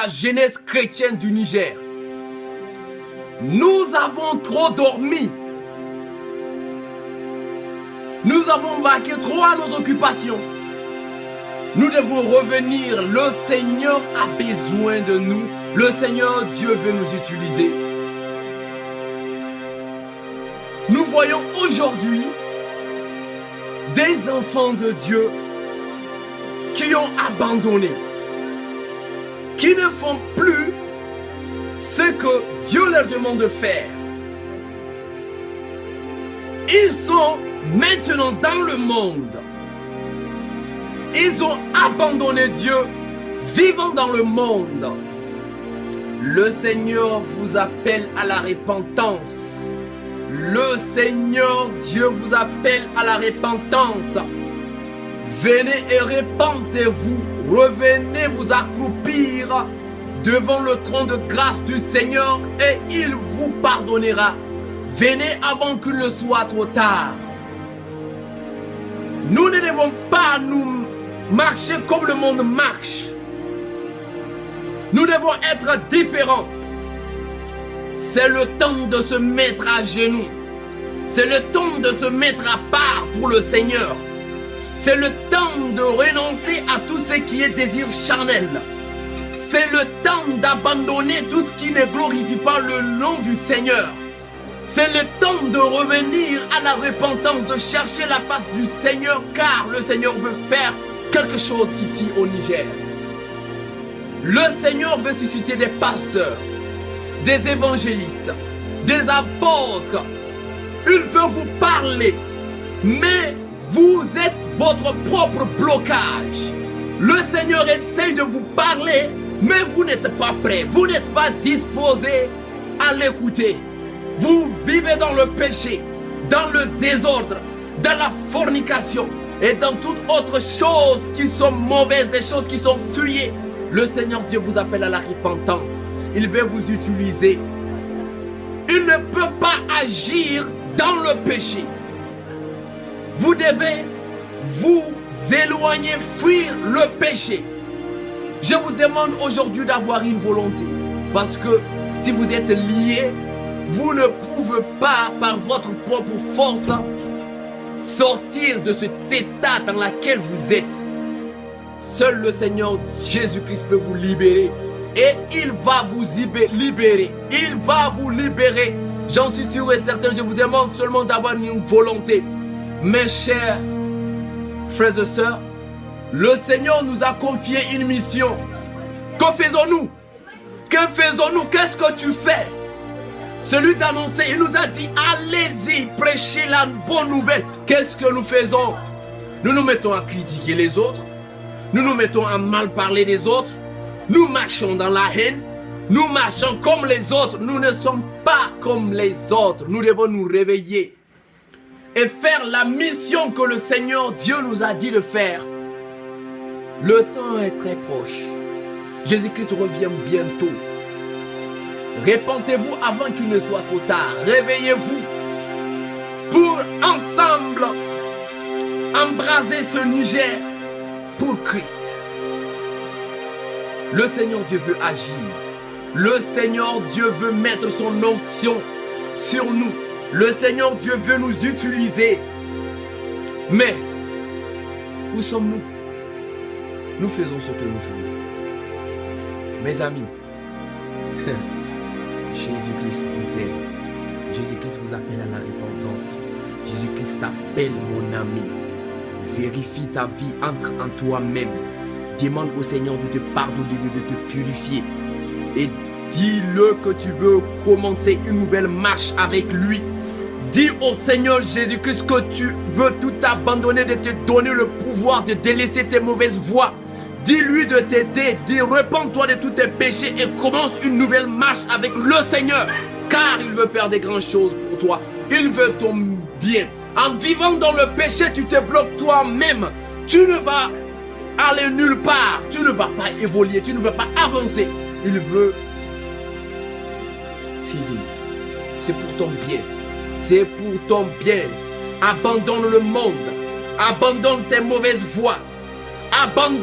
la jeunesse chrétienne du Niger. Nous avons trop dormi. Nous avons vaqué trop à nos occupations. Nous devons revenir. Le Seigneur a besoin de nous. Le Seigneur Dieu veut nous utiliser. Nous voyons aujourd'hui des enfants de Dieu qui ont abandonné, qui ne font plus ce que Dieu leur demande de faire. Ils sont maintenant dans le monde. Ils ont abandonné Dieu, vivant dans le monde. Le Seigneur vous appelle à la repentance. Le Seigneur Dieu vous appelle à la repentance. Venez et repentez-vous. Revenez vous accroupir devant le trône de grâce du Seigneur et il vous pardonnera. Venez avant qu'il ne soit trop tard. Nous ne devons pas nous marcher comme le monde marche. Nous devons être différents. C'est le temps de se mettre à genoux. C'est le temps de se mettre à part pour le Seigneur. C'est le temps de renoncer à tout ce qui est désir charnel. C'est le temps d'abandonner tout ce qui ne glorifie pas le nom du Seigneur. C'est le temps de revenir à la repentance, de chercher la face du Seigneur, car le Seigneur veut faire quelque chose ici au Niger. Le Seigneur veut susciter des pasteurs, des évangélistes, des apôtres. Il veut vous parler, mais vous êtes votre propre blocage. Le Seigneur essaye de vous parler, mais vous n'êtes pas prêt, vous n'êtes pas disposé à l'écouter. Vous vivez dans le péché, dans le désordre, dans la fornication et dans toute autre chose qui sont mauvaises, des choses qui sont souillées. Le Seigneur Dieu vous appelle à la repentance. Il veut vous utiliser. Il ne peut pas agir dans le péché. Vous devez vous éloigner, fuir le péché. Je vous demande aujourd'hui d'avoir une volonté. Parce que si vous êtes lié, vous ne pouvez pas, par votre propre force, sortir de cet état dans lequel vous êtes. Seul le Seigneur Jésus-Christ peut vous libérer. Et il va vous libérer. Il va vous libérer. J'en suis sûr et certain. Je vous demande seulement d'avoir une volonté. Mes chers frères et sœurs, le Seigneur nous a confié une mission. Que faisons-nous? Que faisons-nous? Qu'est-ce que tu fais? Celui d'annoncer, il nous a dit, allez-y, prêchez la bonne nouvelle. Qu'est-ce que nous faisons? Nous nous mettons à critiquer les autres. Nous nous mettons à mal parler des autres. Nous marchons dans la haine. Nous marchons comme les autres. Nous ne sommes pas comme les autres. Nous devons nous réveiller et faire la mission que le Seigneur Dieu nous a dit de faire. Le temps est très proche. Jésus-Christ revient bientôt. Repentez-vous avant qu'il ne soit trop tard. Réveillez-vous pour ensemble embraser ce Niger pour Christ. Le Seigneur Dieu veut agir. Le Seigneur Dieu veut mettre son onction sur nous. Le Seigneur Dieu veut nous utiliser. Mais, où sommes-nous? Nous faisons ce que nous faisons. Mes amis, Jésus-Christ vous aime. Jésus-Christ vous appelle à la repentance. Jésus-Christ t'appelle, mon ami. Vérifie ta vie, entre en toi-même. Demande au Seigneur de te pardonner, de te purifier. Et dis-le que tu veux commencer une nouvelle marche avec lui. Dis au Seigneur Jésus-Christ que tu veux tout abandonner, de te donner le pouvoir de délaisser tes mauvaises voies. Dis-lui de t'aider. Dis, repens-toi de tous tes péchés et commence une nouvelle marche avec le Seigneur. Car il veut faire des grandes choses pour toi. Il veut ton bien. En vivant dans le péché, tu te bloques toi-même. Tu ne vas aller nulle part. Tu ne vas pas évoluer. Tu ne vas pas avancer. Il veut t'aider. C'est pour ton bien. C'est pour ton bien. Abandonne le monde. Abandonne tes mauvaises voies. Abandonne